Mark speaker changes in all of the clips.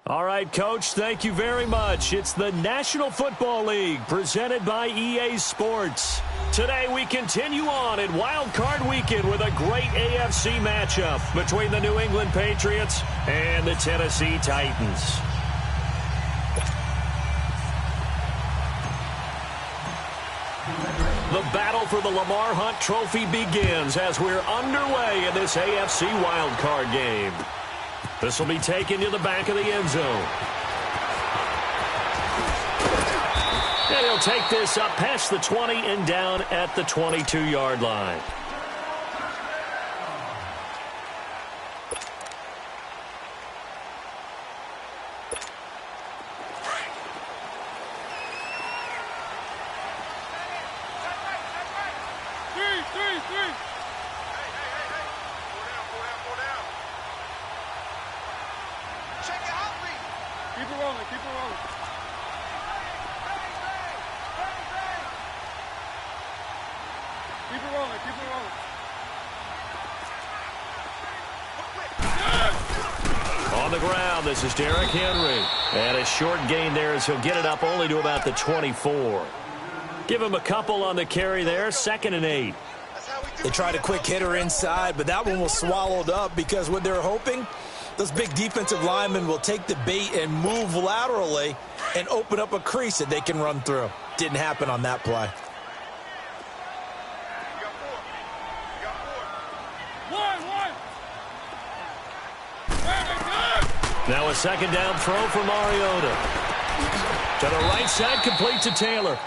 Speaker 1: All right, Coach, thank you very much. It's the National Football League presented by EA Sports. Today we continue on in Wild Card Weekend with a great AFC matchup between the New England Patriots and the Tennessee Titans. The battle for the Lamar Hunt Trophy begins as we're underway in this AFC Wild Card game. This will be taken to the back of the end zone. And he'll take this up past the 20 and down at the 22-yard line. On the ground, this is Derrick Henry. And a short gain there as he'll get it up only to about the 24. Give him a couple on the carry there, 2nd and 8.
Speaker 2: They tried a quick hitter inside, but that one was swallowed up because what they're hoping, those big defensive linemen will take the bait and move laterally and open up a crease that they can run through. Didn't happen on that play.
Speaker 1: Now a second down throw for Mariota. To the right side, complete to Taylor.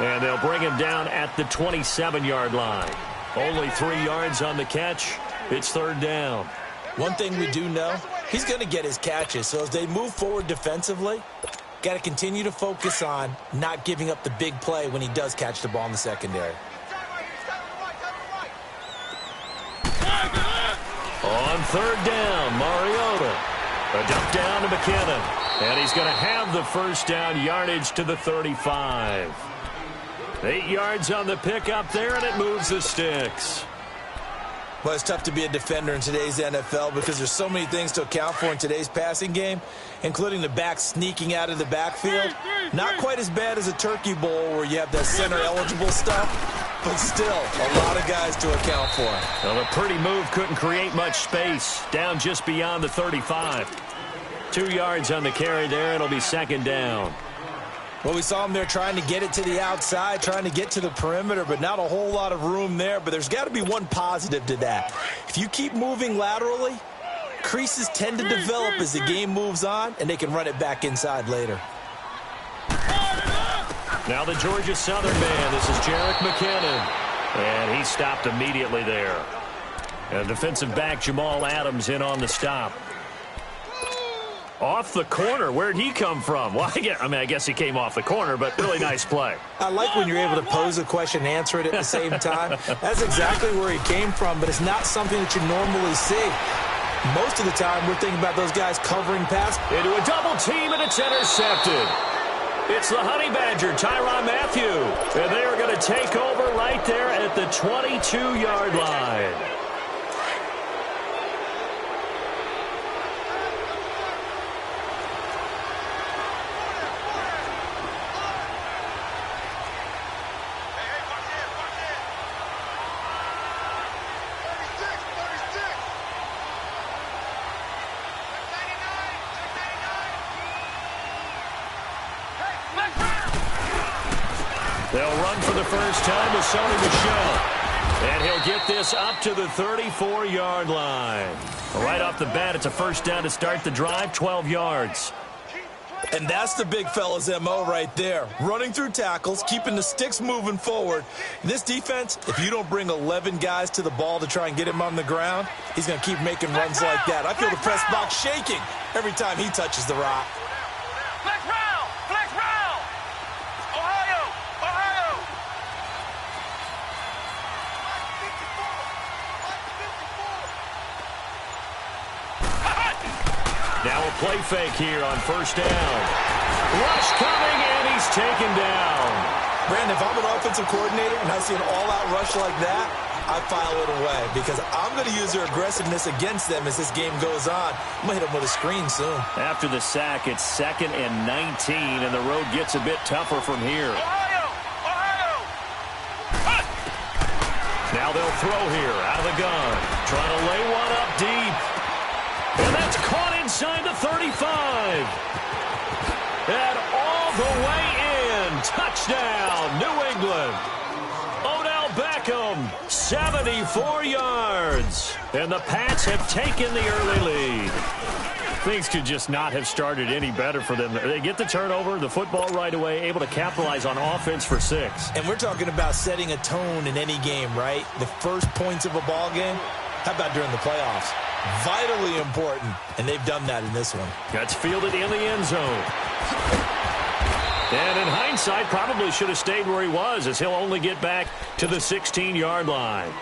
Speaker 1: And they'll bring him down at the 27-yard line. Only 3 yards on the catch. It's 3rd down.
Speaker 2: One thing we do know, he's going to get his catches. So as they move forward defensively, got to continue to focus on not giving up the big play when he does catch the ball in the secondary.
Speaker 1: On 3rd down, Mariota. A dump down to McKinnon. And he's going to have the first down yardage to the 35. 8 yards on the pickup there, and it moves the sticks.
Speaker 2: Well, it's tough to be a defender in today's NFL because there's so many things to account for in today's passing game, including the back sneaking out of the backfield. Not quite as bad as a turkey bowl where you have that center-eligible stuff, but still a lot of guys to account for.
Speaker 1: Well, a pretty move couldn't create much space. Down just beyond the 35. 2 yards on the carry there. It'll be 2nd down.
Speaker 2: Well, we saw him there trying to get it to the outside, trying to get to the perimeter, but not a whole lot of room there. But there's got to be one positive to that. If you keep moving laterally, creases tend to develop as the game moves on, and they can run it back inside later.
Speaker 1: Now the Georgia Southern man. This is Jerick McKinnon. And he stopped immediately there. And defensive back Jamal Adams in on the stop. Off the corner. Where'd he come from? Well, I guess he came off the corner, but really nice play.
Speaker 2: I like when you're able to pose a question and answer it at the same time. That's exactly where he came from, but it's not something that you normally see. Most of the time, we're thinking about those guys covering pass.
Speaker 1: Into a double team, and it's intercepted. It's the Honey Badger, Tyrann Mathieu. And they are going to take over right there at the 22-yard line. They'll run for the first time with Sony Michel. And he'll get this up to the 34-yard line. Right off the bat, it's a first down to start the drive, 12 yards.
Speaker 2: And that's the big fella's MO right there. Running through tackles, keeping the sticks moving forward. This defense, if you don't bring 11 guys to the ball to try and get him on the ground, he's going to keep making runs like that. I feel the press box shaking every time he touches the rock.
Speaker 1: Now a play fake here on first down. Rush coming, and he's taken down.
Speaker 2: Brandon, if I'm an offensive coordinator and I see an all-out rush like that, I file it away because I'm going to use their aggressiveness against them as this game goes on. I'm going to hit them with a screen soon.
Speaker 1: After the sack, it's 2nd and 19, and the road gets a bit tougher from here. Now they'll throw here out of the gun. Trying to lay one up deep. And that's caught inside the 35. And all the way in. Touchdown, New England. Odell Beckham, 74 yards. And the Pats have taken the early lead. Things could just not have started any better for them. They get the turnover, the football right away, able to capitalize on offense for 6.
Speaker 2: And we're talking about setting a tone in any game, right? The first points of a ball game. How about during the playoffs? Vitally important, and they've done that in this one.
Speaker 1: That's fielded in the end zone. And in hindsight, probably should have stayed where he was, as he'll only get back to the 16-yard line.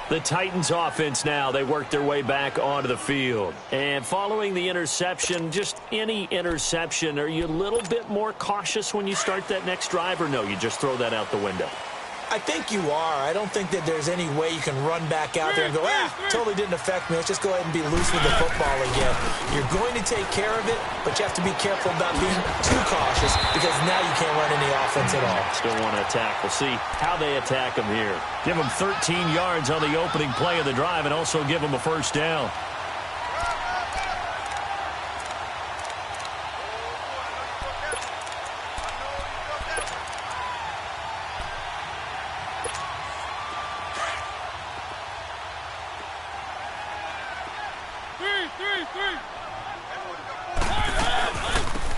Speaker 1: The Titans offense now, they work their way back onto the field. And following the interception, just any interception, are you a little bit more cautious when you start that next drive, or no, you just throw that out the window?
Speaker 2: I think you are. I don't think that there's any way you can run back out there and go, totally didn't affect me. Let's just go ahead and be loose with the football again. You're going to take care of it, but you have to be careful about being too cautious because now you can't run any offense at all.
Speaker 1: Still want to attack. We'll see how they attack them here. Give them 13 yards on the opening play of the drive and also give them a first down.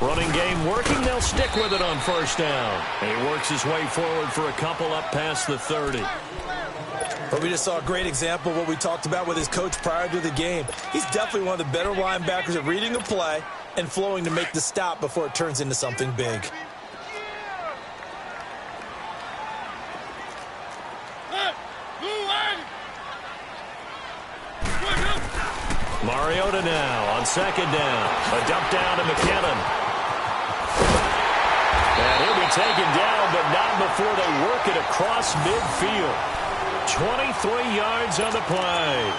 Speaker 1: Running game working. They'll stick with it on first down. And he works his way forward for a couple up past the 30.
Speaker 2: But we just saw a great example of what we talked about with his coach prior to the game. He's definitely one of the better linebackers at reading a play and flowing to make the stop before it turns into something big.
Speaker 1: Mariota now on second down. A dump down to McKinnon. And he'll be taken down, but not before they work it across midfield. 23 yards on the play.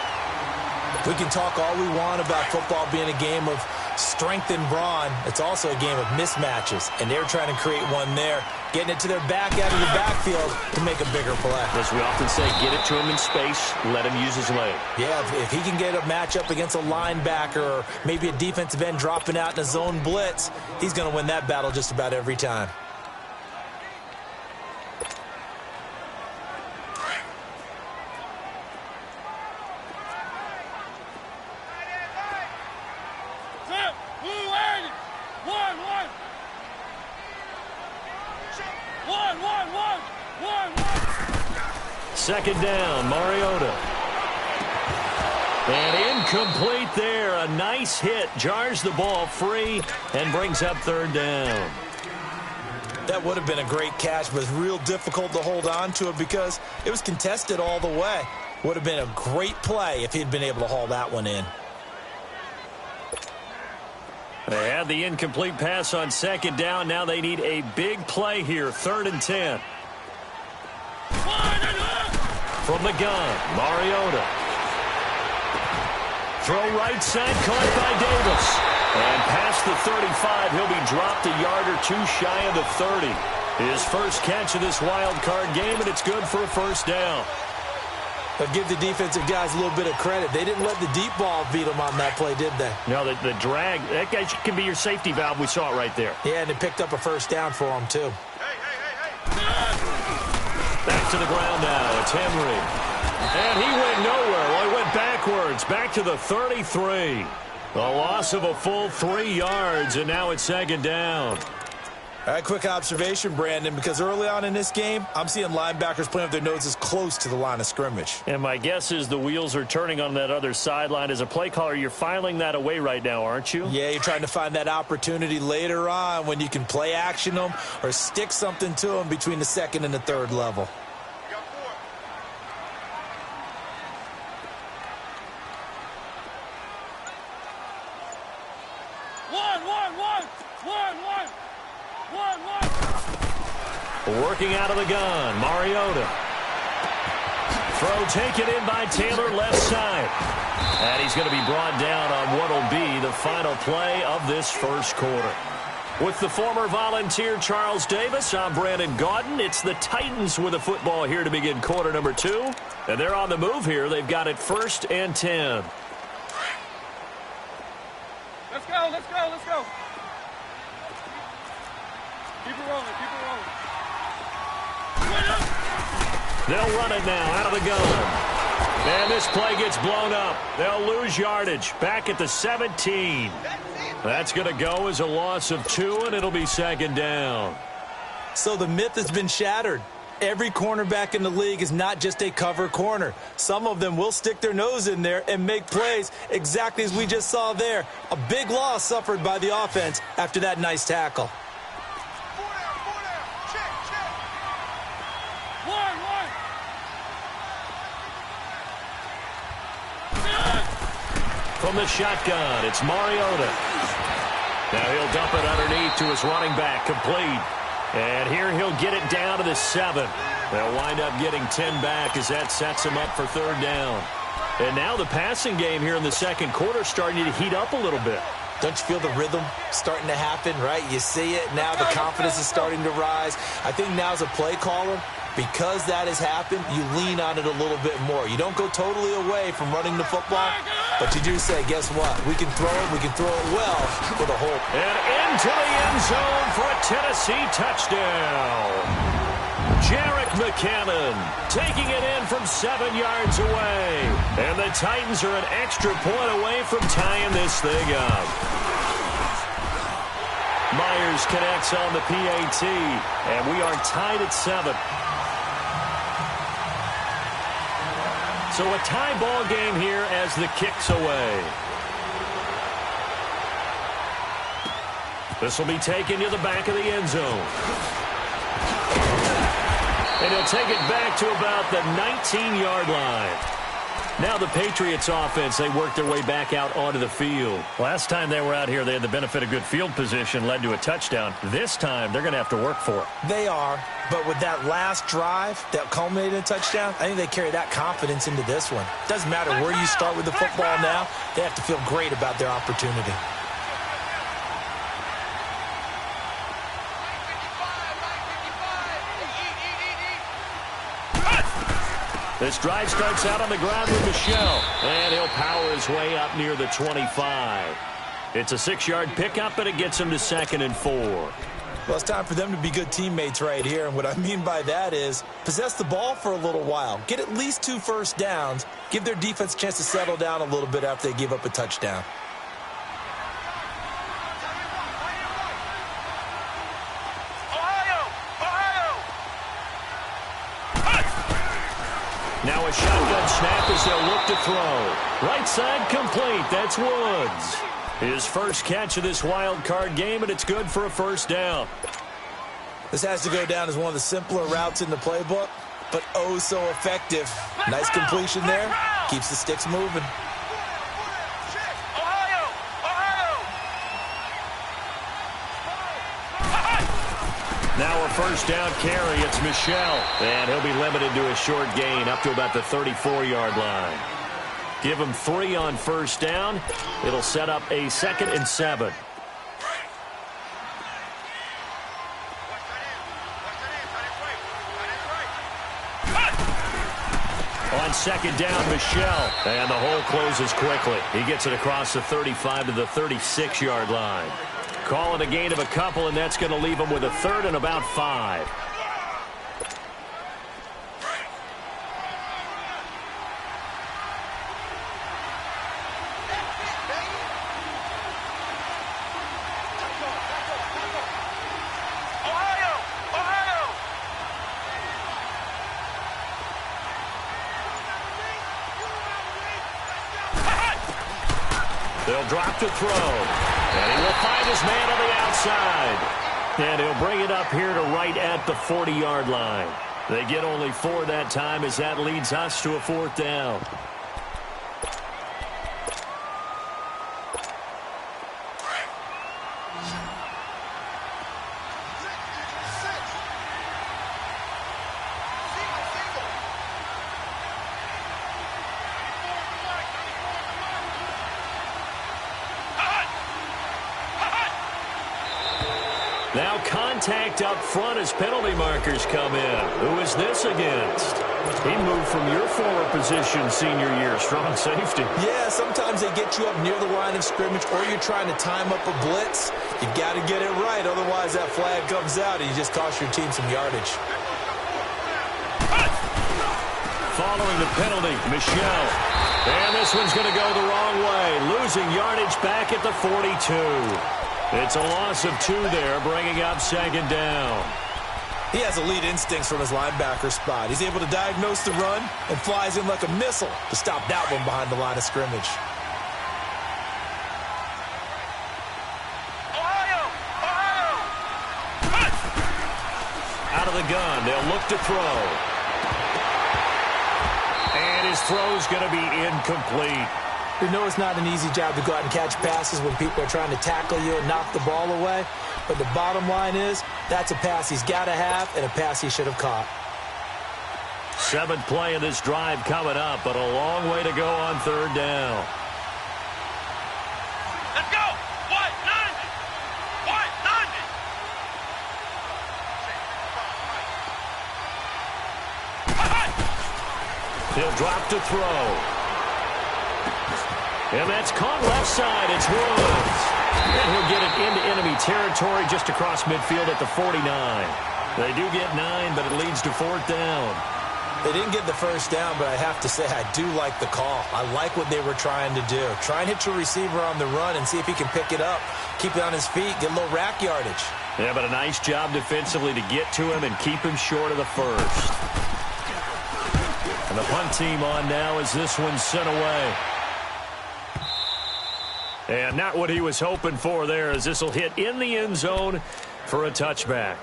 Speaker 2: We can talk all we want about football being a game of strength and brawn. It's also a game of mismatches, and they're trying to create one there, getting it to their back out of the backfield to make a bigger play.
Speaker 1: As we often say, get it to him in space, let him use his leg.
Speaker 2: Yeah, if he can get a matchup against a linebacker or maybe a defensive end dropping out in a zone blitz, he's going to win that battle just about every time.
Speaker 1: Second down, Mariota. And incomplete there. A nice hit. Jars the ball free and brings up third down.
Speaker 2: That would have been a great catch, but it's real difficult to hold on to it because it was contested all the way. Would have been a great play if he'd been able to haul that one in.
Speaker 1: They had the incomplete pass on second down. Now they need a big play here. 3rd and 10. From the gun, Mariota. Throw right side, caught by Davis. And past the 35, he'll be dropped a yard or two shy of the 30. His first catch of this wild card game, and it's good for a first down.
Speaker 2: But give the defensive guys a little bit of credit. They didn't let the deep ball beat them on that play, did they?
Speaker 1: No, the drag, that guy can be your safety valve. We saw it right there.
Speaker 2: Yeah, and they picked up a first down for him, too.
Speaker 1: Back to the ground now. It's Henry. And he went nowhere. Well, he went backwards. Back to the 33. A loss of a full 3 yards, and now it's second down.
Speaker 2: All right, quick observation, Brandon, because early on in this game, I'm seeing linebackers playing with their noses close to the line of scrimmage.
Speaker 1: And my guess is the wheels are turning on that other sideline. As a play caller, you're filing that away right now, aren't you?
Speaker 2: Yeah, you're trying to find that opportunity later on when you can play action them or stick something to them between the 2nd and the 3rd level.
Speaker 1: Working out of the gun, Mariota. Throw Throw taken in by Taylor, left side. And he's going to be brought down on what will be the final play of this first quarter. With the former Volunteer Charles Davis, I'm Brandon Gaudin. It's the Titans with the football here to begin quarter number 2. And they're on the move here. They've got it 1st and 10.
Speaker 3: Let's go, let's go, let's go. Keep it rolling, keep it rolling.
Speaker 1: They'll run it now out of the gun. And this play gets blown up. They'll lose yardage back at the 17. That's going to go as a loss of 2, and it'll be 2nd down.
Speaker 2: So the myth has been shattered. Every cornerback in the league is not just a cover corner. Some of them will stick their nose in there and make plays exactly as we just saw there. A big loss suffered by the offense after that nice tackle.
Speaker 1: From the shotgun, it's Mariota. Now he'll dump it underneath to his running back, complete. And here he'll get it down to the 7. They'll wind up getting 10 back as that sets him up for 3rd down. And now the passing game here in the 2nd quarter starting to heat up a little bit.
Speaker 2: Don't you feel the rhythm starting to happen, right? You see it now. The confidence is starting to rise. I think now as a play caller, because that has happened, you lean on it a little bit more. You don't go totally away from running the football, but you do say, guess what? We can throw it. We can throw it well with a hope.
Speaker 1: And into the end zone for a Tennessee touchdown. Jerick McKinnon taking it in from 7 yards away. And the Titans are an extra point away from tying this thing up. Myers connects on the PAT, and we are tied at 7. So a tie ball game here as the kick's away. This will be taken to the back of the end zone. And he'll take it back to about the 19-yard line. Now the Patriots offense, they work their way back out onto the field. Last time they were out here, they had the benefit of good field position, led to a touchdown. This time, they're going to have to work for it.
Speaker 2: They are, but with that last drive that culminated in a touchdown, I think they carry that confidence into this one. Doesn't matter where you start with the football now, they have to feel great about their opportunity.
Speaker 1: This drive starts out on the ground with Michel, and he'll power his way up near the 25. It's a 6-yard pickup, and it gets him to 2nd and 4.
Speaker 2: Well, it's time for them to be good teammates right here, and what I mean by that is possess the ball for a little while. Get at least 2 first downs. Give their defense a chance to settle down a little bit after they give up a touchdown.
Speaker 1: Now a shotgun snap as they'll look to throw. Right side complete. That's Woods. His first catch of this wild card game, and it's good for a 1st down.
Speaker 2: This has to go down as one of the simpler routes in the playbook, but oh so effective. Nice completion there. Keeps the sticks moving.
Speaker 1: Now a 1st down carry. It's Michel. And he'll be limited to a short gain up to about the 34-yard line. Give him 3 on 1st down. It'll set up a 2nd and 7. On 2nd down, Michel. And the hole closes quickly. He gets it across the 35 to the 36-yard line. Calling a gain of a couple, and that's going to leave him with a 3rd and about 5. They'll drop to throw. And he will find his man on the outside. And he'll bring it up here to right at the 40-yard line. They get only 4 that time as that leads us to a 4th down. Now contact up front as penalty markers come in. Who is this against? He moved from your former position senior year, strong safety.
Speaker 2: Yeah, sometimes they get you up near the line of scrimmage or you're trying to time up a blitz. You've got to get it right, otherwise that flag comes out and you just cost your team some yardage.
Speaker 1: Following the penalty, Michelle. And this one's going to go the wrong way, losing yardage back at the 42. It's a loss of 2 there, bringing up second down.
Speaker 2: He has elite instincts from his linebacker spot. He's able to diagnose the run and flies in like a missile to stop that one behind the line of scrimmage.
Speaker 1: Out of the gun, they'll look to throw. And his throw's going to be incomplete.
Speaker 2: We know it's not an easy job to go out and catch passes when people are trying to tackle you and knock the ball away. But the bottom line is, that's a pass he's got to have and a pass he should have caught.
Speaker 1: 7th play of this drive coming up, but a long way to go on 3rd down.
Speaker 4: Let's go! What? 90! What? 90!
Speaker 1: He'll drop to throw. And that's caught left side. It's Woods. And he'll get it into enemy territory just across midfield at the 49. They do get 9, but it leads to 4th down.
Speaker 2: They didn't get the first down, but I have to say I do like the call. I like what they were trying to do. Try and hit your receiver on the run and see if he can pick it up. Keep it on his feet, get a little rack yardage.
Speaker 1: Yeah, but a nice job defensively to get to him and keep him short of the first. And the punt team on now as this one's sent away. And not what he was hoping for there, as this will hit in the end zone for a touchback.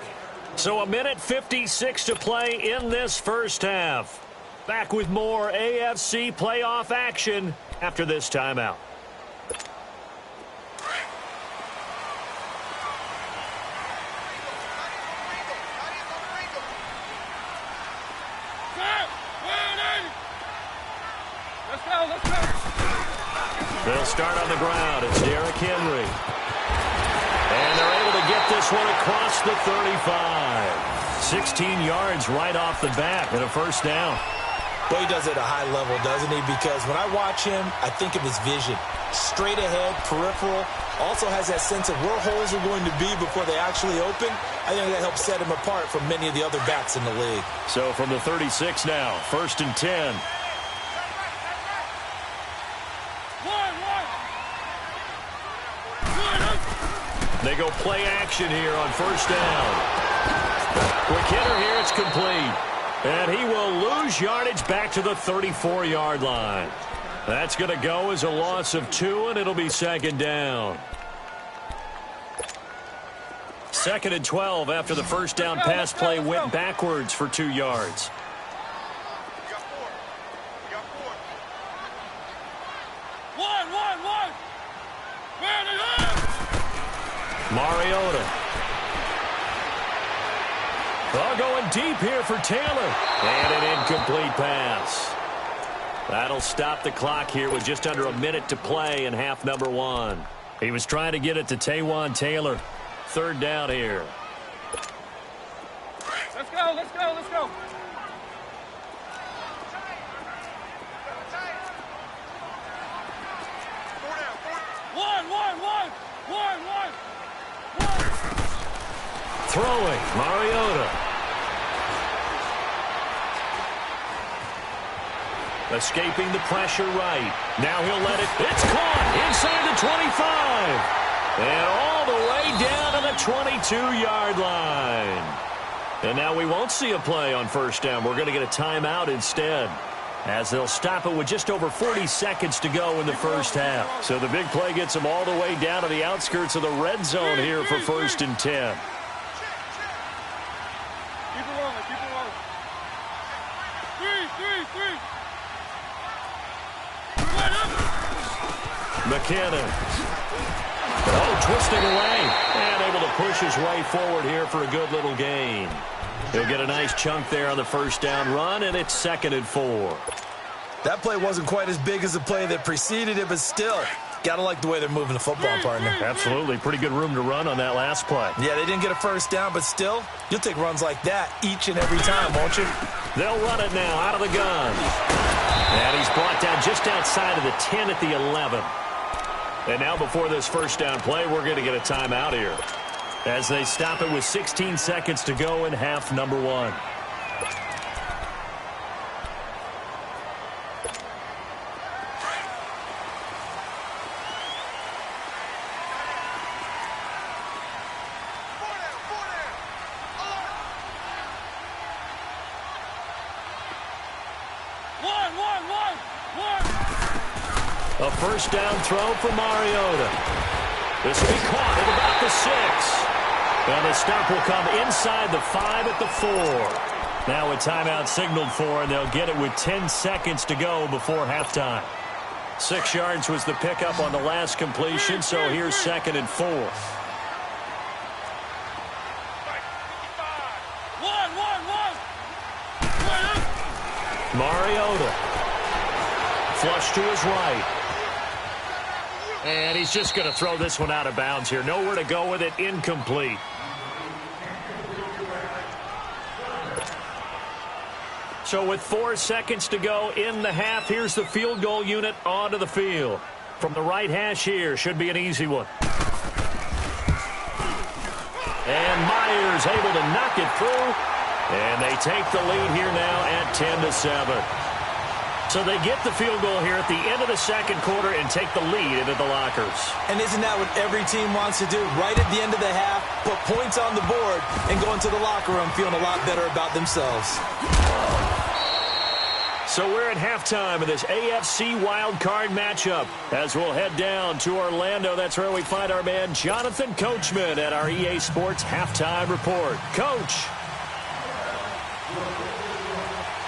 Speaker 1: So 1:56 to play in this first half. Back with more AFC playoff action after this timeout.
Speaker 3: Let's go, let's go.
Speaker 1: They'll start on the ground. It's Derrick Henry. And they're able to get this one across the 35. 16 yards right off the bat and a first down.
Speaker 2: Well, he does it at a high level, doesn't he? Because when I watch him, I think of his vision. Straight ahead, peripheral. Also has that sense of where holes are going to be before they actually open. I think that helps set him apart from many of the other backs in the league.
Speaker 1: So from the 36 now, 1st and 10. They go play action here on 1st down. Quick hitter here, it's complete. And he will lose yardage back to the 34-yard line. That's going to go as a loss of 2, and it'll be 2nd down. 2nd and 12 after the first down pass play went backwards for 2 yards. Mariota. Oh, going deep here for Taylor. And an incomplete pass. That'll stop the clock here with just under a minute to play in half number 1. He was trying to get it to Taywan Taylor. 3rd down here.
Speaker 3: Let's go, let's go, let's go. One.
Speaker 1: Throwing, Mariota. Escaping the pressure right. Now he'll let it. It's caught inside the 25. And all the way down to the 22-yard line. And now we won't see a play on 1st down. We're going to get a timeout instead, as they'll stop it with just over 40 seconds to go in the first half. So the big play gets them all the way down to the outskirts of the red zone here for 1st and 10.
Speaker 3: Keep it rolling, keep it rolling. Three.
Speaker 1: McKinnon. Oh, twisting away. And able to push his way forward here for a good little gain. He'll get a nice chunk there on the 1st down run, and it's 2nd and 4.
Speaker 2: That play wasn't quite as big as the play that preceded it, but still, gotta like the way they're moving the football, partner.
Speaker 1: Absolutely. Pretty good room to run on that last play.
Speaker 2: Yeah, they didn't get a first down, but still, you'll take runs like that each and every time, won't you?
Speaker 1: They'll run it now out of the gun. And he's brought down just outside of the 10 at the 11. And now before this first down play, we're going to get a timeout here, as they stop it with 16 seconds to go in half number 1. A first down throw for Mariota. This will be caught at about the 6. And the stop will come inside the 5 at the 4. Now a timeout signaled for, and they'll get it with 10 seconds to go before halftime. 6 yards was the pickup on the last completion, so here's 2nd and 4. Mariota. Flush to his right. And he's just going to throw this one out of bounds here. Nowhere to go with it. Incomplete. So with 4 seconds to go in the half, here's the field goal unit onto the field. From the right hash here, should be an easy one. And Myers able to knock it through. And they take the lead here now at 10-7. So they get the field goal here at the end of the second quarter and take the lead into the lockers. And isn't that what every team wants to do? Right at the end of the half, put points on the board, and go into the locker room feeling a lot better about themselves. So we're at halftime of this AFC Wildcard matchup. As we'll head down to Orlando, that's where we find our man Jonathan Coachman at our EA Sports Halftime Report. Coach.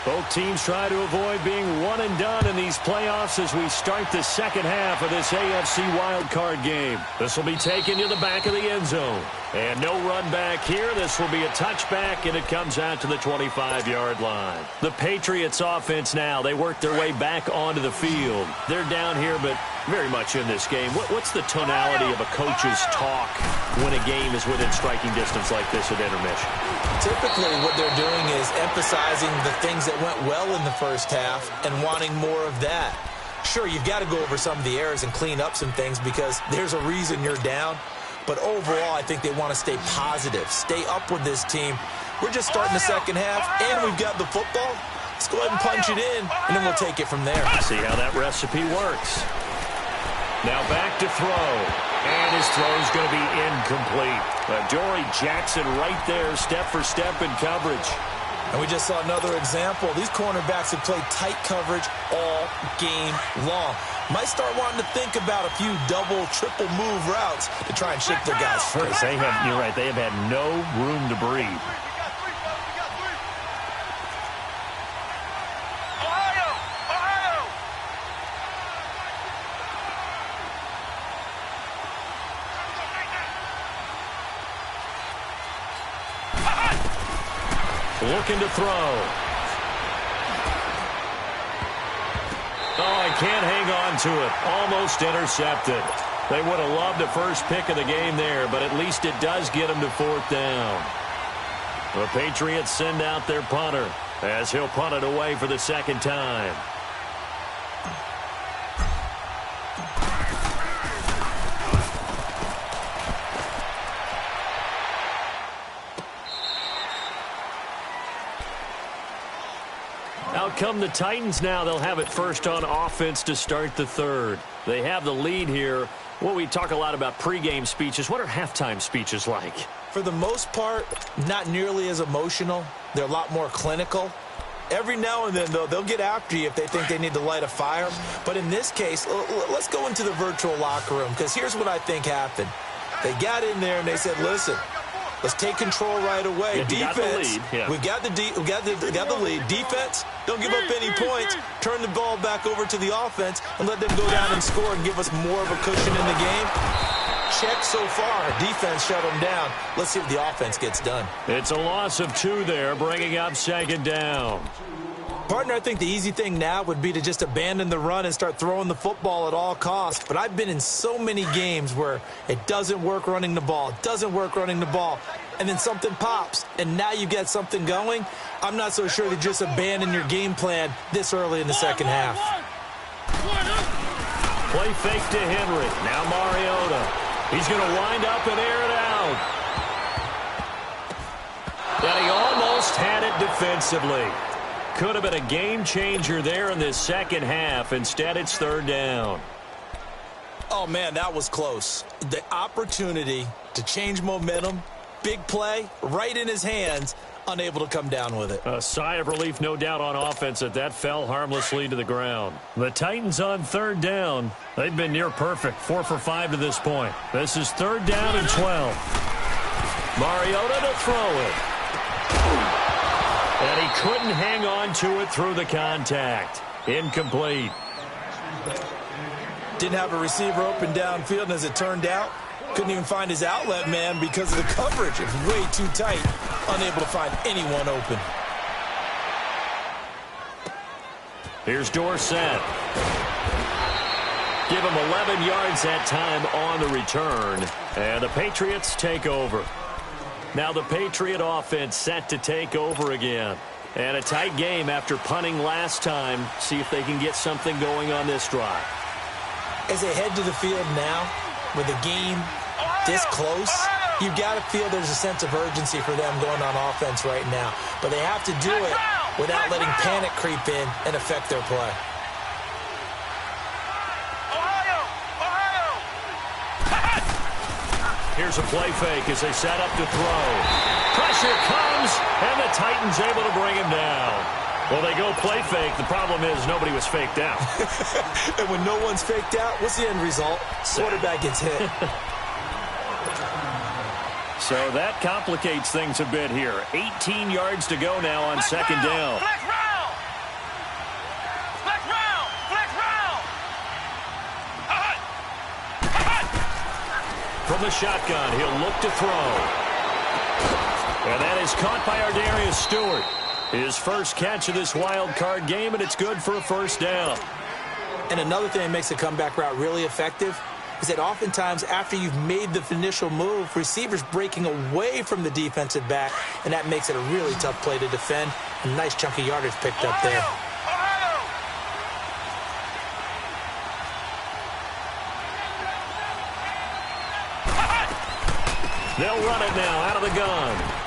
Speaker 1: Both teams try to avoid being one and done in these playoffs as we start the second half of this AFC wildcard game. This will be taken to the back of the end zone. And no run back here. This will be a touchback, and it comes out to the 25-yard line. The Patriots offense now, they work their way back onto the field. They're down here, but very much in this game. What's the tonality of a coach's talk when a game is within striking distance like this at intermission?
Speaker 2: Typically, what they're doing is emphasizing the things that went well in the first half and wanting more of that. Sure, you've got to go over some of the errors and clean up some things because there's a reason you're down. But overall, I think they want to stay positive, stay up with this team. We're just starting the second half, and we've got the football. Let's go ahead and punch it in, and then we'll take it from there.
Speaker 1: See how that recipe works. Now back to throw. And his throw is going to be incomplete. Dory Jackson right there, step for step in coverage.
Speaker 2: And we just saw another example. These cornerbacks have played tight coverage all game long. Might start wanting to think about a few double, triple move routes to try and shake their guys free.
Speaker 1: You're right, they have had no room to breathe. Looking to throw. Oh, he can't hang on to it. Almost intercepted. They would have loved a first pick of the game there, but at least it does get them to 4th down. The Patriots send out their punter as he'll punt it away for the second time. Out come the Titans now. They'll have it first on offense to start the third. They have the lead here. Well, we talk a lot about pregame speeches. What are halftime speeches like?
Speaker 2: For the most part, not nearly as emotional. They're a lot more clinical. Every now and then, though, they'll get after you if they think they need to light a fire. But in this case, let's go into the virtual locker room, because here's what I think happened. They got in there and they said, listen, let's take control right away.
Speaker 1: Yeah,
Speaker 2: defense, we've got the lead. Defense, don't give up any points. Turn the ball back over to the offense and let them go down and score and give us more of a cushion in the game. Check so far. Defense shut them down. Let's see what the offense gets done.
Speaker 1: It's a loss of 2 there, bringing up second down.
Speaker 2: Partner, I think the easy thing now would be to just abandon the run and start throwing the football at all costs. But I've been in so many games where it doesn't work running the ball, and then something pops, and now you get something going. I'm not so sure to just abandon your game plan this early in the second half.
Speaker 1: Play fake to Henry. Now Mariota. He's going to wind up and air it out. And he almost had it defensively. Could have been a game changer there in this second half. Instead, it's third down.
Speaker 2: Oh, man, that was close. The opportunity to change momentum, big play, right in his hands, unable to come down with it.
Speaker 1: A sigh of relief, no doubt, on offense that fell harmlessly to the ground. The Titans on third down. They've been near perfect, 4 for 5 to this point. This is third down and 12. Mariota to throw it. And he couldn't hang on to it through the contact. Incomplete.
Speaker 2: Didn't have a receiver open downfield, and as it turned out, couldn't even find his outlet man because of the coverage. It was way too tight, unable to find anyone open.
Speaker 1: Here's Dorsett. Give him 11 yards that time on the return. And the Patriots take over. Now the Patriot offense set to take over again. And a tight game after punting last time. See if they can get something going on this drive.
Speaker 2: As they head to the field now, with the game this close, you've got to feel there's a sense of urgency for them going on offense right now. But they have to do it without letting panic creep in and affect their play.
Speaker 1: Here's a play fake as they set up to throw. Pressure comes, and the Titans able to bring him down. Well, they go play fake. The problem is nobody was faked out.
Speaker 2: And when no one's faked out, what's the end result? Quarterback gets hit.
Speaker 1: So that complicates things a bit here. 18 yards to go now on second down.
Speaker 4: Flex round! Flex round! Flex round!
Speaker 1: From the shotgun, he'll look to throw. And that is caught by Ardarius Stewart. His first catch of this wild card game, and it's good for a first down.
Speaker 2: And another thing that makes the comeback route really effective is that oftentimes after you've made the initial move, receivers breaking away from the defensive back, and that makes it a really tough play to defend. A nice chunk of yardage picked up there.
Speaker 1: They'll run it now out of the gun.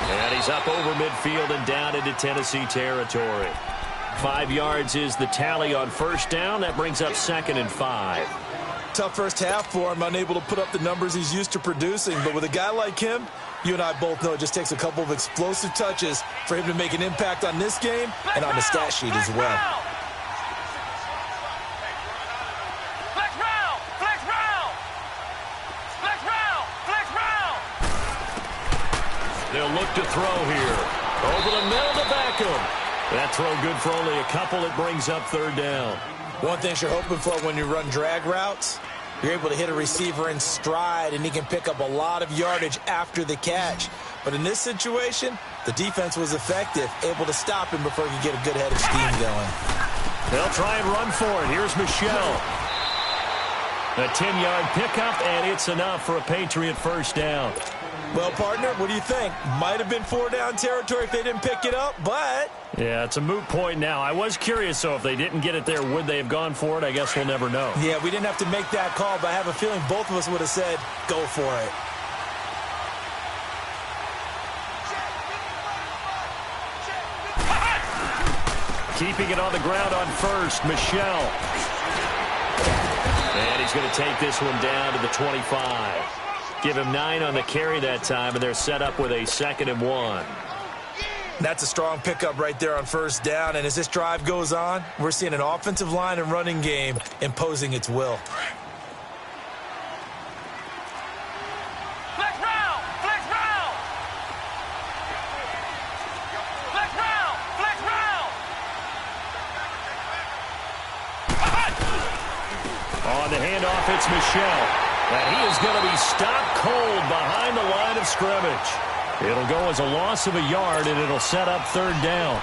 Speaker 1: And he's up over midfield and down into Tennessee territory. 5 yards is the tally on first down. That brings up second and 5.
Speaker 2: Tough first half for him, unable to put up the numbers he's used to producing. But with a guy like him, you and I both know it just takes a couple of explosive touches for him to make an impact on this game and on the stat sheet as well.
Speaker 1: They'll look to throw here. Over the middle to Beckham. That throw good for only a couple. It brings up third down.
Speaker 2: One thing you're hoping for when you run drag routes, you're able to hit a receiver in stride, and he can pick up a lot of yardage after the catch. But in this situation, the defense was effective, able to stop him before he could get a good head of steam going.
Speaker 1: They'll try and run for it. Here's Michelle. A 10-yard pickup, and it's enough for a Patriot first down.
Speaker 2: Well, partner, what do you think? Might have been 4-down territory if they didn't pick it up, but...
Speaker 1: Yeah, it's a moot point now. I was curious, so if they didn't get it there, would they have gone for it? I guess we'll never know.
Speaker 2: Yeah, we didn't have to make that call, but I have a feeling both of us would have said, go for it.
Speaker 1: Keeping it on the ground on first, Michelle. And he's going to take this one down to the 25. Give him 9 on the carry that time, and they're set up with a 2nd and 1.
Speaker 2: That's a strong pickup right there on first down, and as this drive goes on, we're seeing an offensive line and running game imposing its will.
Speaker 4: Flex round! Flex round! Flex round! Flex round!
Speaker 1: On the handoff, it's Michelle. And he is going to be stopped cold behind the line of scrimmage. It'll go as a loss of a yard, and it'll set up third down.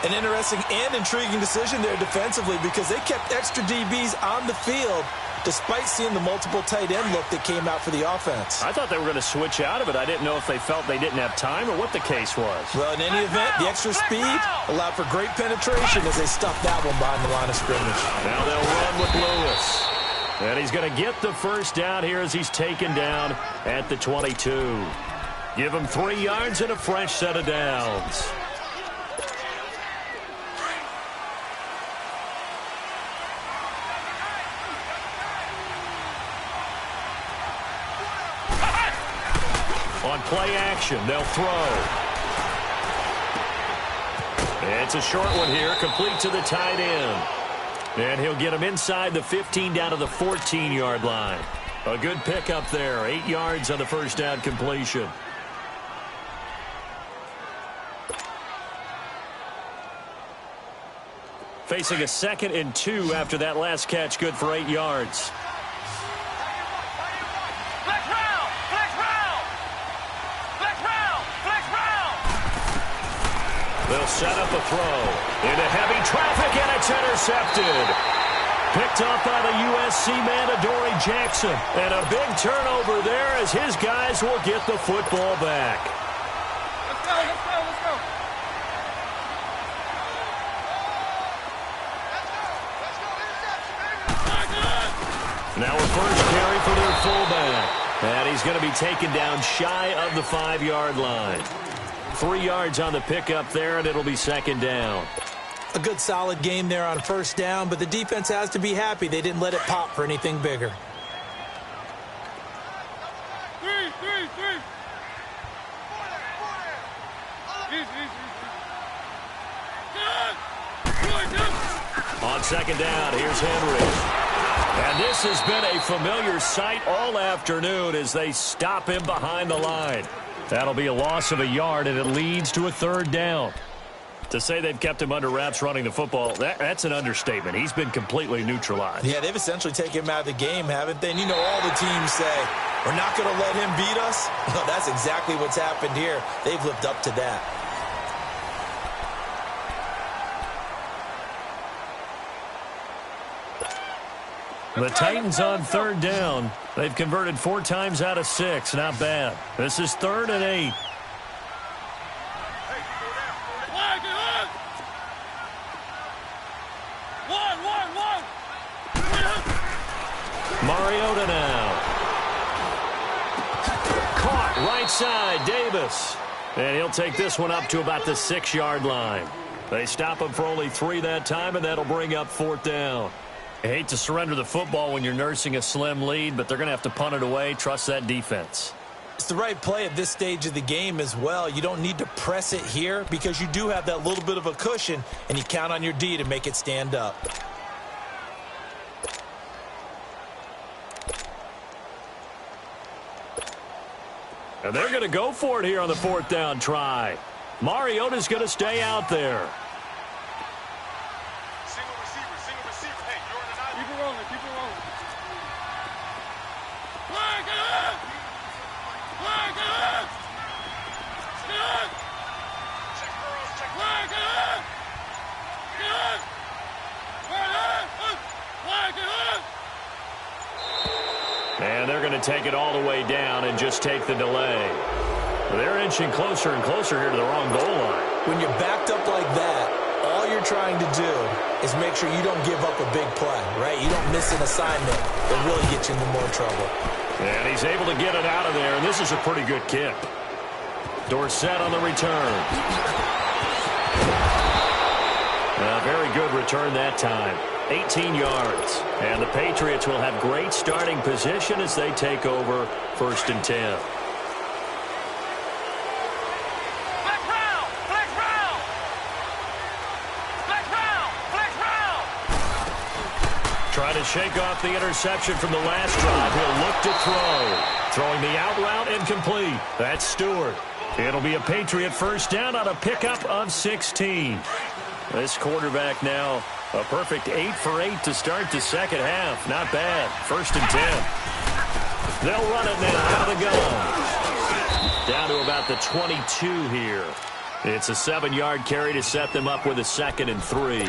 Speaker 2: An interesting and intriguing decision there defensively because they kept extra DBs on the field despite seeing the multiple tight end look that came out for the offense.
Speaker 1: I thought they were going to switch out of it. I didn't know if they felt they didn't have time or what the case was.
Speaker 2: Well, in any event, the extra speed allowed for great penetration as they stuffed that one behind the line of scrimmage.
Speaker 1: Now they'll run with Lewis. And he's going to get the first down here as he's taken down at the 22. Give him 3 yards and a fresh set of downs. On play action, they'll throw. It's a short one here, complete to the tight end. And he'll get him inside the 15 down to the 14-yard line. A good pickup there, 8 yards on the first down completion. Facing a 2nd and 2 after that last catch, good for 8 yards. They'll set up a throw into heavy traffic, and it's intercepted. Picked off by the USC man, Adoree Jackson. And a big turnover there as his guys will get the football back.
Speaker 3: Let's go, let's go, let's go.
Speaker 1: Now a first carry for their fullback. And he's going to be taken down shy of the 5-yard line. 3 yards on the pickup there, and it'll be 2nd down.
Speaker 2: A good solid game there on first down, but the defense has to be happy they didn't let it pop for anything bigger.
Speaker 3: Three.
Speaker 1: On 2nd down, here's Henry. And this has been a familiar sight all afternoon as they stop him behind the line. That'll be a loss of a yard, and it leads to a 3rd down. To say they've kept him under wraps running the football, that's an understatement. He's been completely neutralized.
Speaker 2: Yeah, they've essentially taken him out of the game, haven't they? And you know all the teams say, we're not going to let him beat us. Well, that's exactly what's happened here. They've lived up to that.
Speaker 1: The Titans on 3rd down. They've converted 4 times out of 6. Not bad. This is 3rd and 8. Mariota now. Caught right side, Davis. And he'll take this one up to about the 6-yard line. They stop him for only 3 that time, and that'll bring up 4th down. I hate to surrender the football when you're nursing a slim lead, but they're going to have to punt it away. Trust that defense.
Speaker 2: It's the right play at this stage of the game as well. You don't need to press it here because you do have that little bit of a cushion, and you count on your D to make it stand up.
Speaker 1: And they're going to go for it here on the 4th down try. Mariota's going to stay out there.
Speaker 3: Single receiver. Hey, you're in an eye. Keep it rolling. Flag it! Flag it!
Speaker 1: And they're going to take it all the way down and just take the delay. They're inching closer and closer here to the wrong goal line.
Speaker 2: When you're backed up like that, all you're trying to do is make sure you don't give up a big play, right? You don't miss an assignment that really gets you into more trouble.
Speaker 1: And he's able to get it out of there, and this is a pretty good kick. Dorsett on the return. A very good return that time. 18 yards. And the Patriots will have great starting position as they take over 1st and 10. Trying to shake off the interception from the last drive. He'll look to throw. Throwing the out route incomplete. That's Stewart. It'll be a Patriot 1st down on a pickup of 16. This quarterback now a perfect 8 for 8 to start the 2nd half. Not bad. 1st and 10. They'll run it now out of the gun. Down to about the 22 here. It's a 7-yard carry to set them up with a 2nd and 3.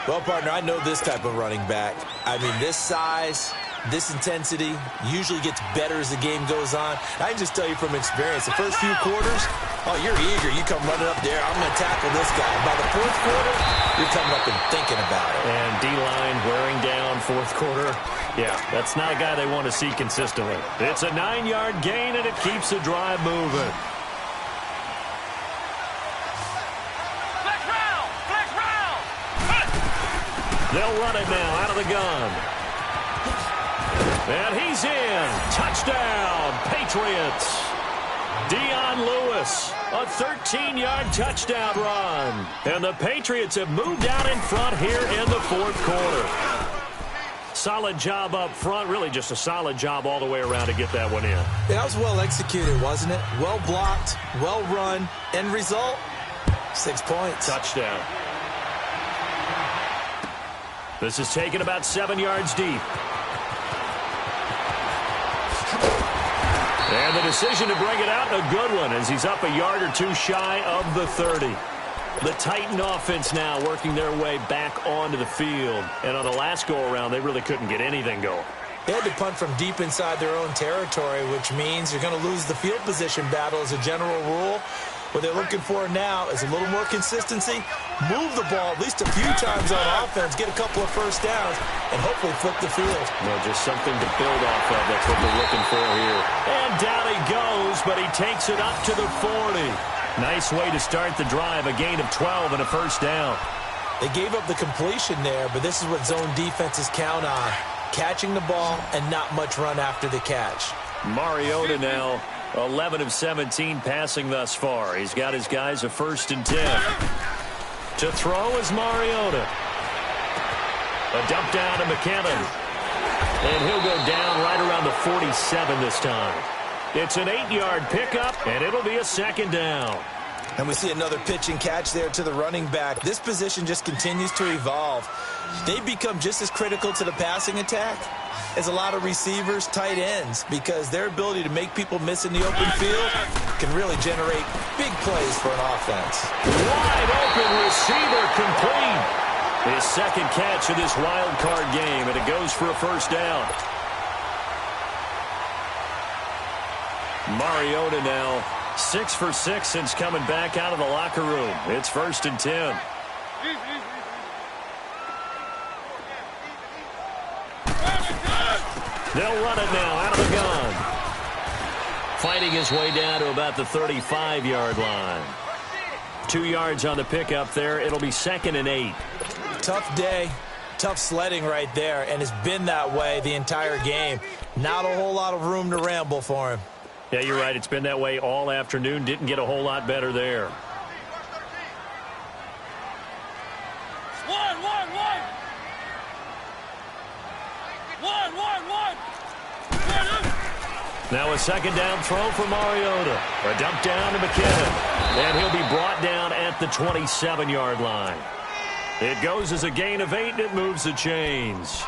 Speaker 2: Well, partner, I know this type of running back. I mean, this size, this intensity usually gets better as the game goes on. I can just tell you from experience, the first few quarters, oh, you're eager. You come running up there. I'm going to tackle this guy. By the 4th quarter, you're coming up and thinking about it.
Speaker 1: And D-line wearing down 4th quarter. Yeah, that's not a guy they want to see consistently. It's a 9-yard gain, and it keeps the drive moving. They'll run it now out of the gun. And he's in. Touchdown, Patriots. Dion Lewis, a 13-yard touchdown run. And the Patriots have moved out in front here in the 4th quarter. Solid job up front. Really just a solid job all the way around to get that one in.
Speaker 2: Yeah, that was well executed, wasn't it? Well blocked, well run. End result, 6 points.
Speaker 1: Touchdown. This is taken about 7 yards deep. And the decision to bring it out, a good one, as he's up a yard or two shy of the 30. The Titan offense now working their way back onto the field. And on the last go-around, they really couldn't get anything going.
Speaker 2: They had to punt from deep inside their own territory, which means you're going to lose the field position battle as a general rule. What they're looking for now is a little more consistency, move the ball at least a few times on offense, get a couple of first downs, and hopefully flip the field.
Speaker 1: No, just something to build off of. That's what they're looking for here. And down he goes, but he takes it up to the 40. Nice way to start the drive, a gain of 12 and a first down.
Speaker 2: They gave up the completion there, but this is what zone defenses count on, catching the ball and not much run after the catch.
Speaker 1: Mariota now 11 of 17 passing thus far. He's got his guys a 1st and 10. To throw is Mariota. A dump down to McKinnon. And he'll go down right around the 47 this time. It's an 8-yard pickup, and it'll be a 2nd down.
Speaker 2: And we see another pitch and catch there to the running back. This position just continues to evolve. They become just as critical to the passing attack as a lot of receivers, tight ends, because their ability to make people miss in the open field can really generate big plays for an offense.
Speaker 1: Wide open receiver complete. His 2nd catch of this wild card game, and it goes for a first down. Mariota now 6 for 6 since coming back out of the locker room. It's 1st and 10. They'll run it now out of the gun. Fighting his way down to about the 35-yard line. 2 yards on the pickup there. It'll be 2nd and 8.
Speaker 2: Tough day, tough sledding right there, and it's been that way the entire game. Not a whole lot of room to ramble for him.
Speaker 1: Yeah, you're right. It's been that way all afternoon. Didn't get a whole lot better there. Now a 2nd down throw for Mariota. A dump down to McKinnon. And he'll be brought down at the 27-yard line. It goes as a gain of 8, and it moves the chains.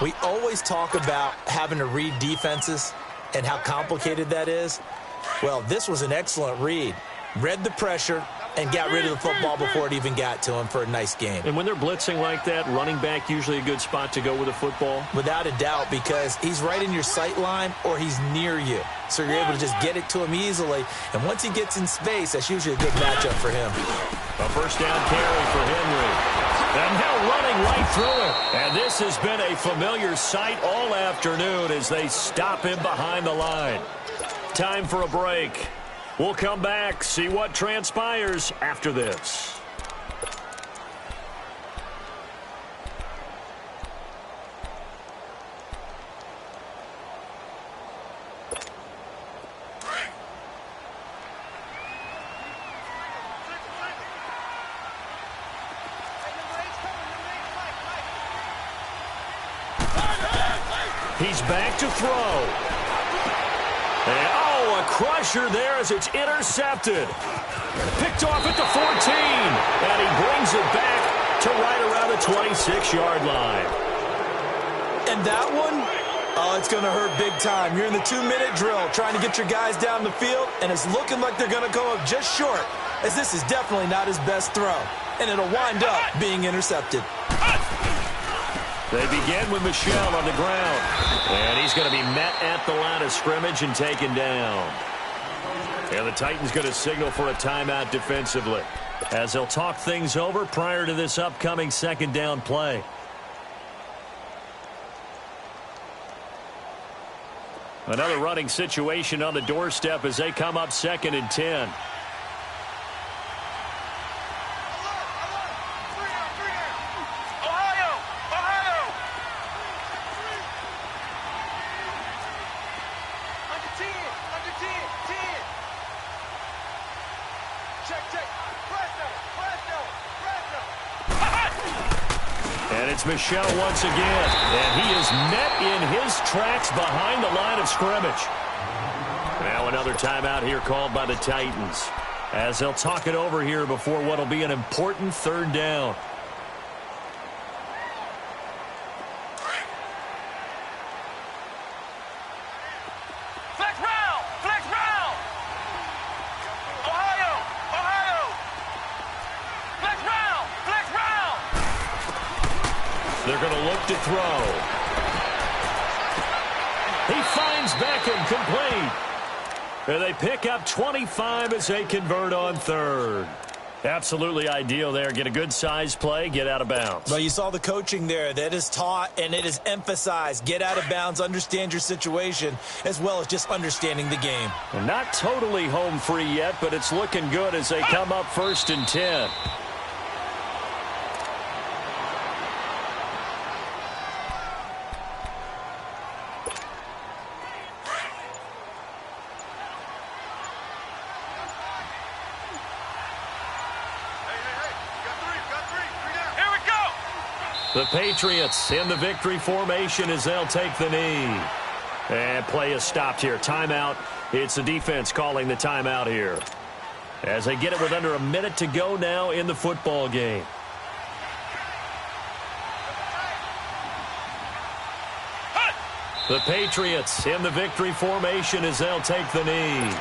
Speaker 2: We always talk about having to read defenses and how complicated that is. Well, this was an excellent read. Read the pressure and got rid of the football before it even got to him for a nice game.
Speaker 1: And when they're blitzing like that, running back usually a good spot to go with a football?
Speaker 2: Without a doubt, because he's right in your sight line or he's near you. So you're able to just get it to him easily. And once he gets in space, that's usually a good matchup for him.
Speaker 1: A first down carry for Henry. And now running right through it. And this has been a familiar sight all afternoon as they stop him behind the line. Time for a break. We'll come back, see what transpires after this. He's back to throw. And, oh, a crusher there as it's intercepted. Picked off at the 14. And he brings it back to right around the 26-yard line.
Speaker 2: And that one, oh, it's going to hurt big time. You're in the 2-minute drill trying to get your guys down the field, and it's looking like they're going to go up just short as this is definitely not his best throw, and it'll wind up being intercepted.
Speaker 1: They begin with Michel on the ground, and he's going to be met at the line of scrimmage and taken down. And the Titans going to signal for a timeout defensively, as they'll talk things over prior to this upcoming second down play. Another running situation on the doorstep as they come up 2nd and 10. And it's Michel once again, and he is met in his tracks behind the line of scrimmage. Now another timeout here called by the Titans, as they'll talk it over here before what will be an important 3rd down. They're going to look to throw. He finds Beckham complete. And they pick up 25 as they convert on 3rd. Absolutely ideal there. Get a good size play, get out of bounds.
Speaker 2: Well, you saw the coaching there. That is taught and it is emphasized. Get out of bounds, understand your situation, as well as just understanding the game.
Speaker 1: And not totally home free yet, but it's looking good as they come up 1st and 10. The Patriots in the victory formation as they'll take the knee. And play is stopped here. Timeout. It's the defense calling the timeout here, as they get it with under a minute to go now in the football game. The Patriots in the victory formation as they'll take the knee.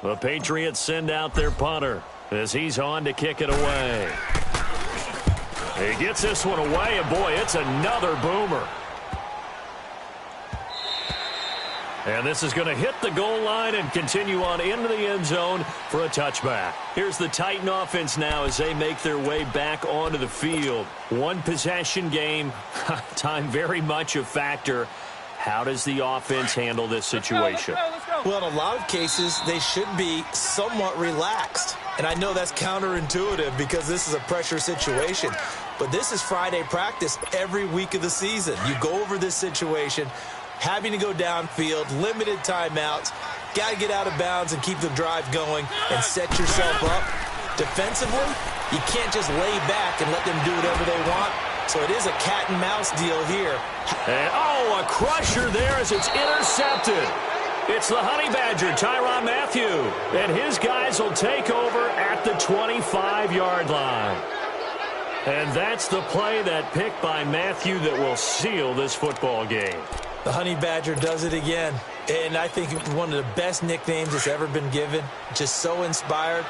Speaker 1: The Patriots send out their punter as he's on to kick it away. He gets this one away, and boy, it's another boomer. And this is going to hit the goal line and continue on into the end zone for a touchback. Here's the Titan offense now as they make their way back onto the field. One possession game, time very much a factor. How does the offense handle this situation?
Speaker 3: Let's go.
Speaker 2: Well, in a lot of cases, they should be somewhat relaxed. And I know that's counterintuitive because this is a pressure situation. But this is Friday practice every week of the season. You go over this situation, having to go downfield, limited timeouts, got to get out of bounds and keep the drive going and set yourself up. Defensively, you can't just lay back and let them do whatever they want. So it is a cat and mouse deal here.
Speaker 1: And, a crusher there as it's intercepted. It's the Honey Badger, Tyrann Mathieu. And his guys will take over at the 25-yard line. And that's the play, that pick by Mathieu, that will seal this football game.
Speaker 2: The Honey Badger does it again. And I think one of the best nicknames that's ever been given. Just so inspired.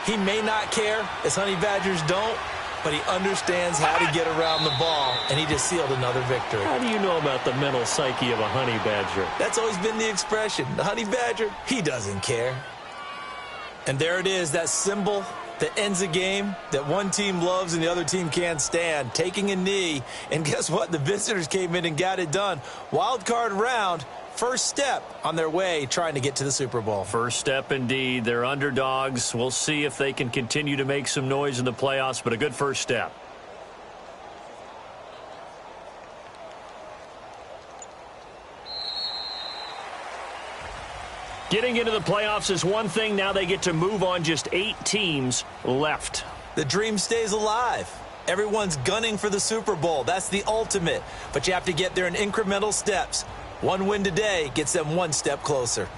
Speaker 2: He may not care, as Honey Badgers don't, but he understands how to get around the ball, and he just sealed another victory.
Speaker 1: How do you know about the mental psyche of a Honey Badger?
Speaker 2: That's always been the expression. The Honey Badger, he doesn't care. And there it is, that symbol that ends a game that one team loves and the other team can't stand, taking a knee. And guess what? The visitors came in and got it done. Wild card round, first step on their way trying to get to the Super Bowl.
Speaker 1: First step indeed. They're underdogs. We'll see if they can continue to make some noise in the playoffs, but a good first step. Getting into the playoffs is one thing. Now they get to move on. Just 8 teams left.
Speaker 2: The dream stays alive. Everyone's gunning for the Super Bowl. That's the ultimate. But you have to get there in incremental steps. One win today gets them one step closer.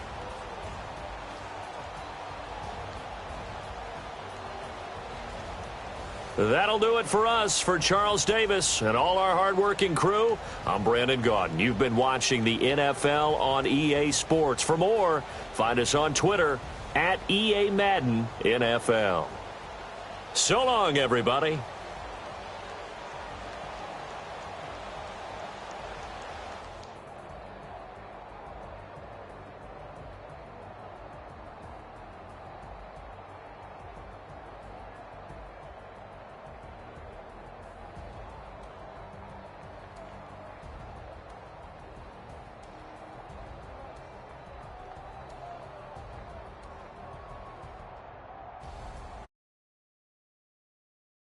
Speaker 1: That'll do it for us. For Charles Davis and all our hardworking crew, I'm Brandon Gaudin. You've been watching the NFL on EA Sports. For more, find us on Twitter @EA Madden NFL. So long, everybody.